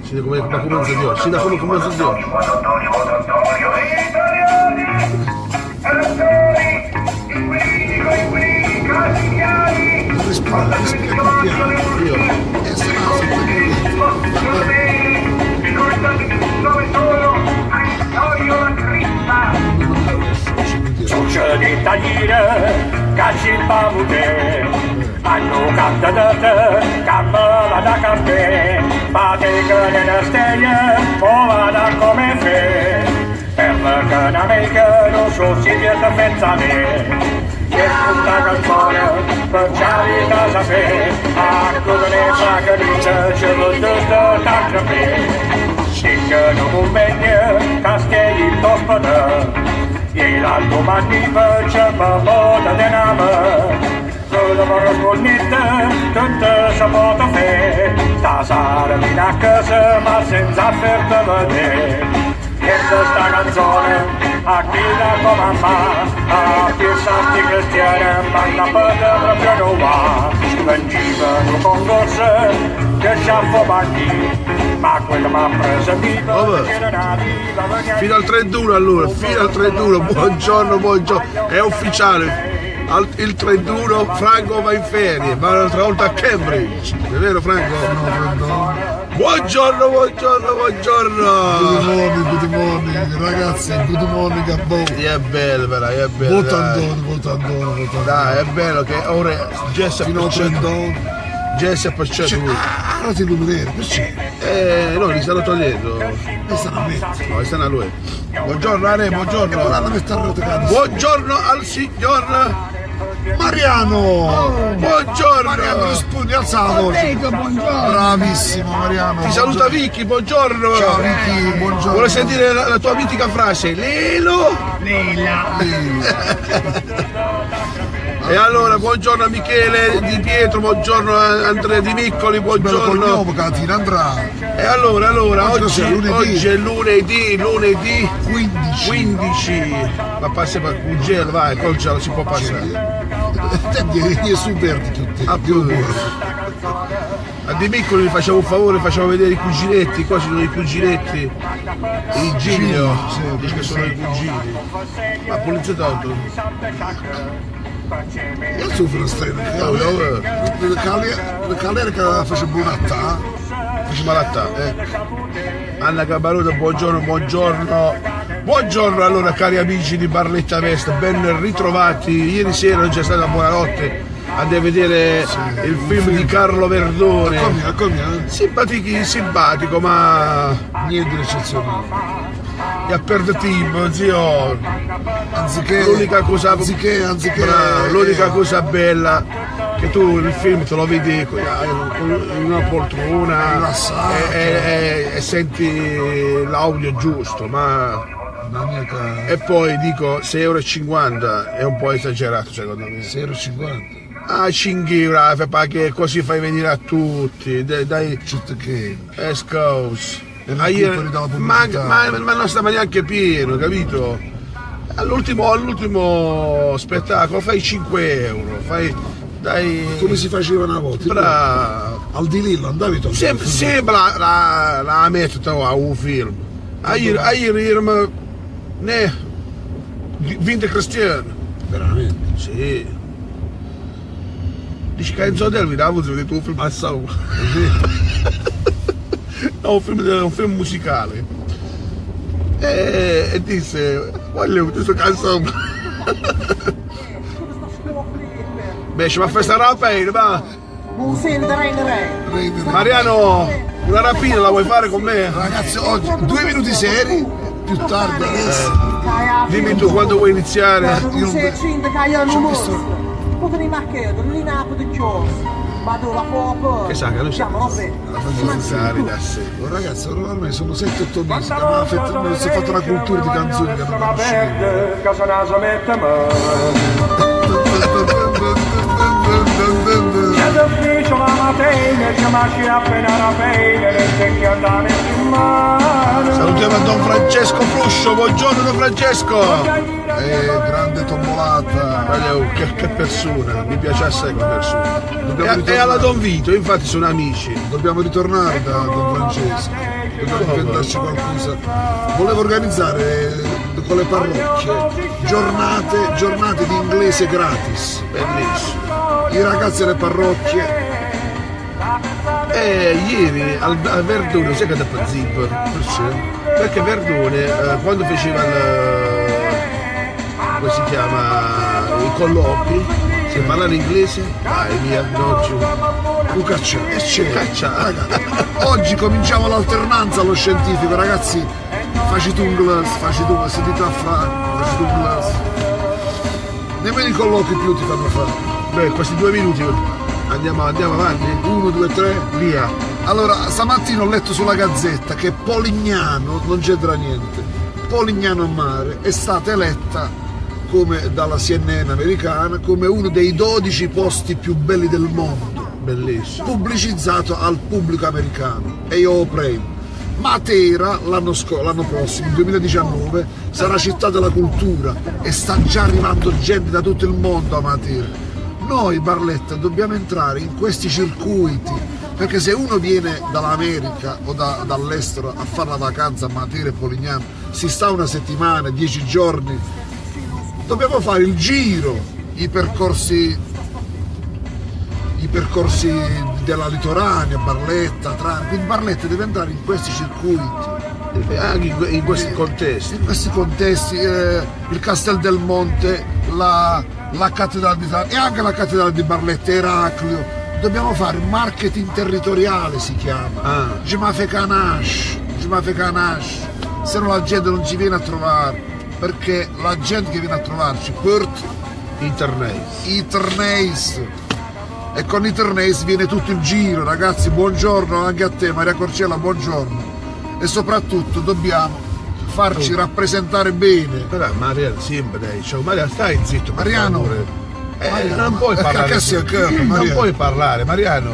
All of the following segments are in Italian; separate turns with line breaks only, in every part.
Si da come conversazione, si da come conversazione.
Respira piano.
Io.
E se no
Succede tagliere, cacci il pavute, hanno cantato, campa da campè, fate che nella stella, o vada come fe, per la cana americano, so si vieta pensare. Che tutta canzone, per ciare casa fe, a cosa ne fa che dice, ce l'ho tutto tanto fe. Stingono un begno, castelli tospata, e la domanica c'è papota de name, cosa vorrà scornetta, tutto si può fare, sta sara fino a casa, ma senza farti vedere. E questa canzone, a chi la come fa, a pensarti cristiane, ma la pata proprio non va. Vengivano concorso, che sciaffo banchi, ma quello mi ha preso vivo,
Fino al 31 allora, fino al 31, buongiorno, è ufficiale. Il 31 Franco va in ferie, va un'altra volta a Cambridge, è vero Franco? Buongiorno!
Good morning, ragazzi, good morning a voi.
È bello, però, è bello.
Votandone.
Dai, è bello che ora Jess
Fino al 31.
Jess è passato lui.
Non ti illuminare, perché?
No, li stanno togliendo.
Mi stanno a mettere.
No, li stanno a lui. Buongiorno Ale, buongiorno.
Guarda, mi stanno rotocando.
Buongiorno al signor
Mariano!
Buongiorno.
Mariano rispondi, alza la voce.
Buongiorno.
Bravissimo Mariano.
Ti saluta Vicky, buongiorno.
Ciao Vicky, buongiorno.
Vuole sentire la tua mitica frase? Lelo? E allora, buongiorno a Michele Di Pietro, buongiorno a Andrea Di Miccoli,
Bello
buongiorno.
cognome, Catina andrà.
E allora,
Oggi
oggi è lunedì
15.
Ma passa per un gelo, vai, col gelo si può passare.
Io su verdi tutti.
A Di Miccoli gli facciamo un favore, facciamo vedere i cuginetti, qua ci sono i cuginetti, il Giglio, dice che sono i cugini. Ma pulizia tanto.
Io soffro strano. Le calere che faccio buonatà.
Facciamo l'attà. Anna Cabaruto, buongiorno. Buongiorno allora cari amici di Barletta Vesta, ben ritrovati. Ieri sera non c'è stata buonanotte. Andai a vedere il film di Carlo Verdone.
Come?
Simpatico, ma
Niente di eccezionale.
e a perdere tempo, zio.
Anziché.
L'unica cosa l'unica cosa bella che tu il film te lo vedi con una poltrona e senti l'audio giusto, ma e poi dico 6,50 € è un po' esagerato secondo me.
6,50 €.
Ah, 5 € perché così fai venire a tutti, dai,
Certo che.
scusa. Ma non stava neanche pieno, capito? All'ultimo spettacolo fai 5 €, dai.
Come si faceva una volta?
Bravo.
Al di lì andavi tu.
Sempre la metto a un film. Ieri ne vinto Cristiano.
Veramente?
Sì. Dici che in Zodel mi davo vedete un film a Sao. No, un film musicale. E disse, voglio questa canzone. Beh, ci va a festare la pena, va.
Non sentirei.
Mariano, una rapina la vuoi fare con me?
Ragazzi, oggi 2 minuti seri, più tardi adesso.
Dimmi tu quando vuoi iniziare.
Non sei cinta che io non mostro. Potete rimarcare, non è nato di chiuso. Vado la fuoco.
Che sa che lui sa.
Ragazzi, ormai sono 7-8 mesi che non si è fatta una cultura di canzoni che non conoscevo.
Salutiamo a Don Francesco Fruscio, buongiorno Don Francesco.
Grande tombolata.
Che persona, mi piace assai come persona. E alla Don Vito, infatti sono amici.
Dobbiamo ritornare da Don Francesco. dobbiamo inventarci qualcosa. Volevo organizzare con le parrocchie giornate di inglese gratis.
Bellissimo.
I ragazzi delle parrocchie.
Ieri a Verdone, sai che da Zip? Perché Verdone quando faceva come si chiama, i colloqui, se parlare inglese, vai via, non c'è.
Un caccia.
Caccia.
Oggi cominciamo l'alternanza allo scientifico, ragazzi. Facci tu un glass, sentite a fare, facci tu un glass. Nemmeno i colloqui più ti fanno fare.
Beh, questi 2 minuti andiamo avanti.
1, 2, 3.
Via.
Allora, stamattina ho letto sulla Gazzetta che Polignano, non c'entra niente, Polignano a Mare è stata eletta come dalla CNN americana come uno dei 12 posti più belli del mondo.
Bellissimo.
Pubblicizzato al pubblico americano e io lo prego. Matera l'anno prossimo, il 2019, sarà città della cultura e sta già arrivando gente da tutto il mondo a Matera. Noi Barletta dobbiamo entrare in questi circuiti, perché se uno viene dall'America o dall'estero a fare la vacanza a Matera e Polignano, si sta una settimana, 10 giorni, dobbiamo fare il giro, i percorsi della litoranea, Barletta, quindi Barletta deve entrare in questi circuiti,
anche in questi contesti.
In questi contesti, il Castel del Monte, la cattedrale di Trani e anche la cattedrale di Barletta, Eraclio. Dobbiamo fare marketing territoriale, si chiama. Je m'en fais canache, se no la gente non ci viene a trovare, perché la gente che viene a trovarci porta Interneis. E con Interneis viene tutto il giro, ragazzi. Buongiorno anche a te, Maria Corcella, buongiorno. E soprattutto dobbiamo farci rappresentare bene.
Però Mariano sempre dai, ciao Maria, stai zitto.
Mariano,
non puoi parlare.
Non
puoi parlare, Mariano.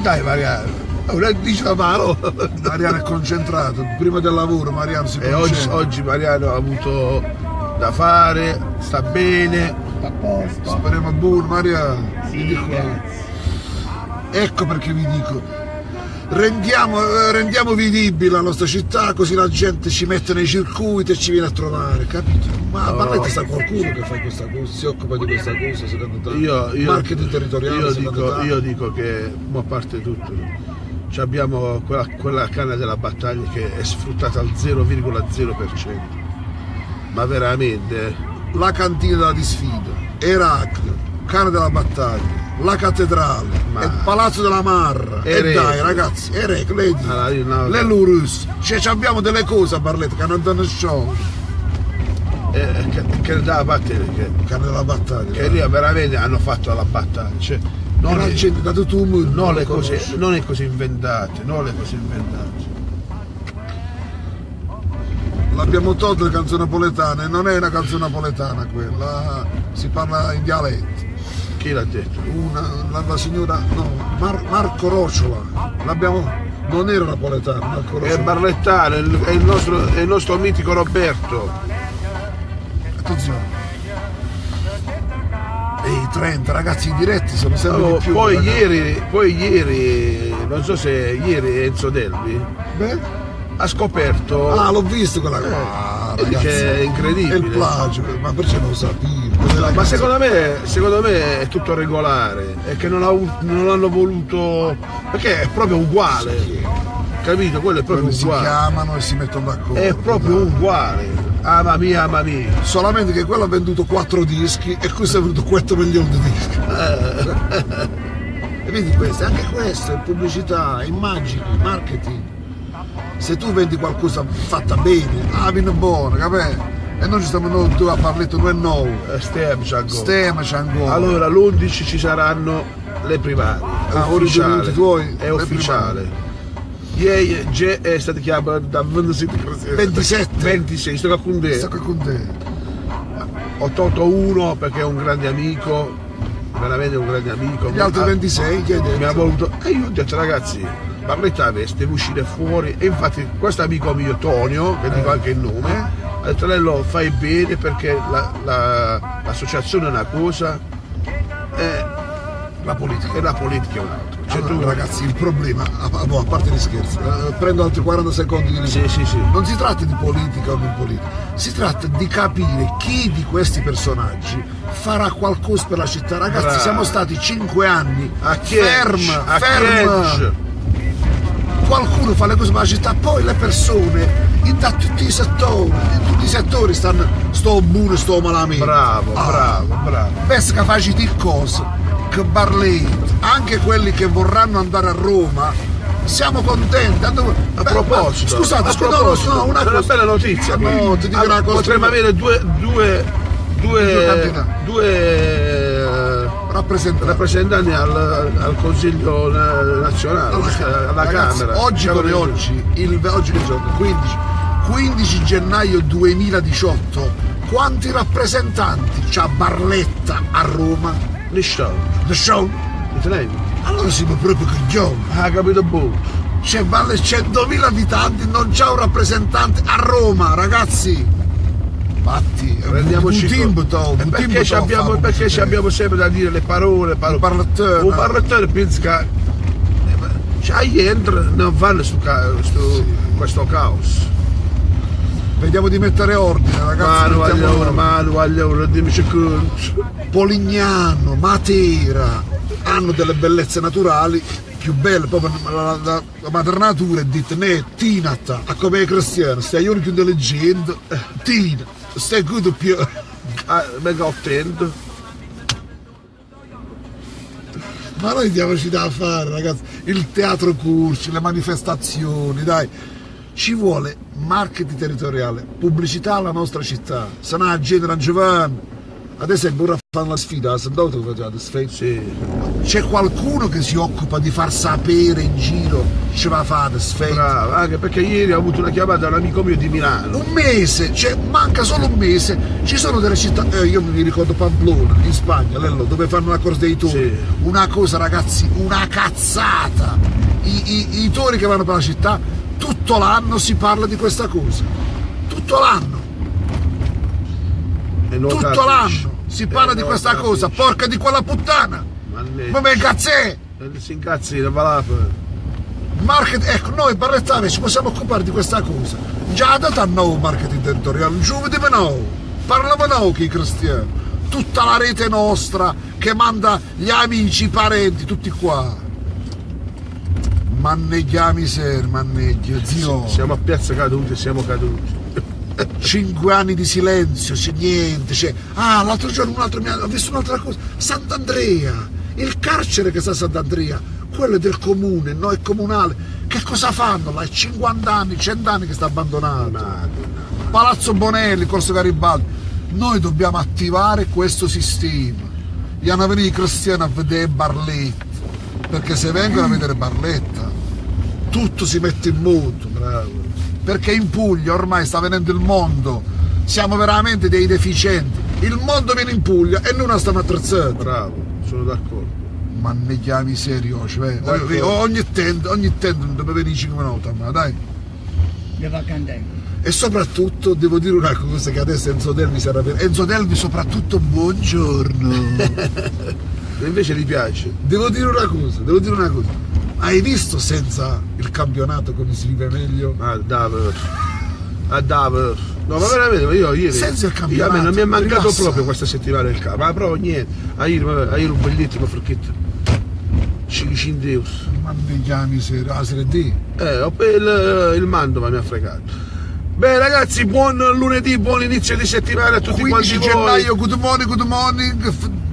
Dai Mariano. Dici la mano.
Mariano è concentrato, prima del lavoro Mariano si concentra.
Oggi Mariano ha avuto da fare, sta bene.
Speriamo buono, Mariano. Ecco perché vi dico, rendiamo vivibile la nostra città, così la gente ci mette nei circuiti e ci viene a trovare, capito? Ma a Barletta sta qualcuno che fa questa cosa, si occupa di questa cosa, secondo te? Marketing territoriale,
io dico che, a parte tutto, abbiamo quella canna della battaglia che è sfruttata al 0,0%. Ma veramente.
La cantina della Disfida, Eraclio, canna della battaglia, la cattedrale, il palazzo della Marra. E dai ragazzi, le Lurus. Cioè abbiamo delle cose a Barletta che non danno show.
Che da battere,
canna della battaglia.
Che lì veramente hanno fatto la battaglia. Cioè,
non è gente da tutto il mondo.
Non le cose inventate.
L'abbiamo tolto le canzoni napoletane, non è una canzone napoletana quella, si parla in dialetto.
Chi l'ha detto?
La signora, no, Marco Rocciola, non era napoletano, Marco Rocciola.
È barlettano, è il nostro mitico Roberto.
Attenzione. E i 30 ragazzi in diretti sono sempre di più.
Poi ieri, non so se ieri Enzo Delvi.
Beh?
Ha scoperto.
L'ho visto quella cosa.
Ragazzi, è incredibile.
È il plagio, ma perché non lo sapevo?
Ma secondo me è tutto regolare, è che non hanno voluto. Perché è proprio uguale. Sì. Capito? Quello è proprio uguale.
Si chiamano e si mettono d'accordo.
È proprio uguale. Ama mia.
Solamente che quello ha venduto 4 dischi e questo ha venduto 4 milioni di dischi. E vedi anche questo è pubblicità, immagini, marketing. Se tu vendi qualcosa fatta bene, viene buona, capito? E noi ci stiamo noi a Barletta 2-9. Stiamo ancora.
Allora l'11 ci saranno le primarie. È ufficiale. Ieri è stato chiamato da 26, sto con te. Ho tolto uno perché è un grande amico, veramente un grande amico.
Gli altri 26
mi ha voluto. E io ho detto ragazzi, Barletta deve uscire fuori. E infatti questo amico mio Tonio, che dico anche il nome, ha detto Lello fai bene perché l'associazione è una cosa e la politica è un'altra. Cioè,
Allora,
tu...
ragazzi, il problema, a parte gli scherzi, prendo altri 40 secondi di
Sì, sì, sì.
Non si tratta di politica o non politica, si tratta di capire chi di questi personaggi farà qualcosa per la città. Ragazzi,
Bravo.
siamo stati 5 anni
A Chiege, a Chiege.
Qualcuno fa le cose per la città, poi le persone da tutti i settori sto buono, sto malamente.
Bravo, bravo.
Pensa che facci cose che Barletta, anche quelli che vorranno andare a Roma, siamo contenti.
A proposito,
Scusate, no, una
una bella notizia.
No, ti dico una cosa.
Potremmo avere due rappresentanti al Consiglio nazionale, alla
Ragazzi,
Camera.
oggi come oggi, oggi che giorno? 15 gennaio 2018, quanti rappresentanti c'ha Barletta a Roma?
The show.
The show? Allora siamo proprio coglioni.
Ah, capito boh.
C'è 100.000 abitanti, non c'ha un rappresentante a Roma, ragazzi. Infatti,
Rendiamoci conto. Perché ci abbiamo sempre da dire le parole. Un parlatore pensa che entra non vanno questo caos.
Vediamo di mettere ordine, ragazzi.
Manu, dimmi secondo.
Polignano, Matera hanno delle bellezze naturali più belle, proprio la madre natura è detta Tinata, a come cristiano, stai uno più intelligente, Tina, stai tutto più
mega attento.
Ma noi diamoci da fare, ragazzi, il teatro Curci, le manifestazioni, dai, ci vuole marketing territoriale, pubblicità alla nostra città, se no la gente non ci vanno. Ad esempio ora fanno la sfida,
Sì.
C'è qualcuno che si occupa di far sapere in giro ce va a fare sfida?
Bravo, anche perché ieri ho avuto una chiamata da un amico mio di Milano.
Un mese, cioè manca solo un mese, ci sono delle città, io mi ricordo Pamplona in Spagna, dove fanno la corsa dei tori,
Sì.
Una cosa ragazzi, una cazzata, i tori che vanno per la città, tutto l'anno si parla di questa cosa, tutto l'anno. Tutto l'anno si parla di questa cosa, porca di quella puttana! Ma me incazzè!
Si incazzino, va là.
Ecco, noi barrettari ci possiamo occupare di questa cosa. Già da nuovo marketing territoriale, giovedì no, parliamo noi che i cristiani. Tutta la rete nostra che manda gli amici, i parenti, tutti qua. Manneggia miseria, manneggia, zio.
Siamo a piazza caduti, siamo caduti.
5 anni di silenzio, c'è niente, c'è... Ah, l'altro giorno ho visto un'altra cosa, Sant'Andrea, il carcere che sta a Sant'Andrea, quello è del comune, no, è comunale, che cosa fanno là? È 50 anni, 100 anni che sta abbandonato. Palazzo Bonelli, Corso Garibaldi, noi dobbiamo attivare questo sistema, gli hanno venuto i cristiani a vedere Barletta, perché se vengono a vedere Barletta, tutto si mette in moto, bravo. Perché in Puglia ormai sta venendo il mondo, siamo veramente dei deficienti, il mondo viene in Puglia e noi non stiamo attrezzati.
Bravo, sono d'accordo.
Ma ne chiami serio, cioè, ogni tanto dove veni 5 minuti, ma dai. E soprattutto devo dire una cosa che adesso Enzo Delvi sarà per... Enzo Delvi soprattutto buongiorno.
E invece gli piace.
Devo dire una cosa. Hai visto senza il campionato come si vive meglio?
Davvero. No, ma veramente, io ieri.
Senza il campionato.
A me non mi è mancato
rilassa.
proprio questa settimana il campo. Ma proprio niente. Ieri un bellissimo frucchetto. 5 euro.
Ma mi chiami la Serie D?
Il Mantova mi ha fregato. Beh ragazzi, buon lunedì, buon inizio di settimana a tutti quanti voi.
15 gennaio, good morning,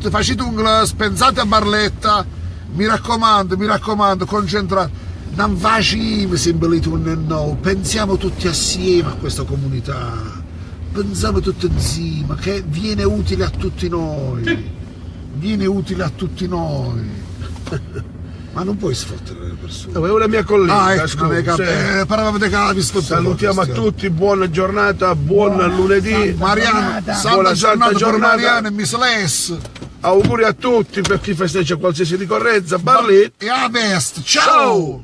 facete un glass, pensate a Barletta, mi raccomando, concentrate. Non facciamo sempre no, pensiamo tutti assieme a questa comunità, pensiamo tutti insieme, che viene utile a tutti noi, Ma non puoi sfottere le persone.
È una mia collega.
Parlavamo di capi,
salutiamo a tutti, buona giornata, buon lunedì.
Santa giornata per Mariano e Miss Les.
Auguri a tutti per chi festeggia qualsiasi ricorrenza. Barletta
e a Vest. Ciao.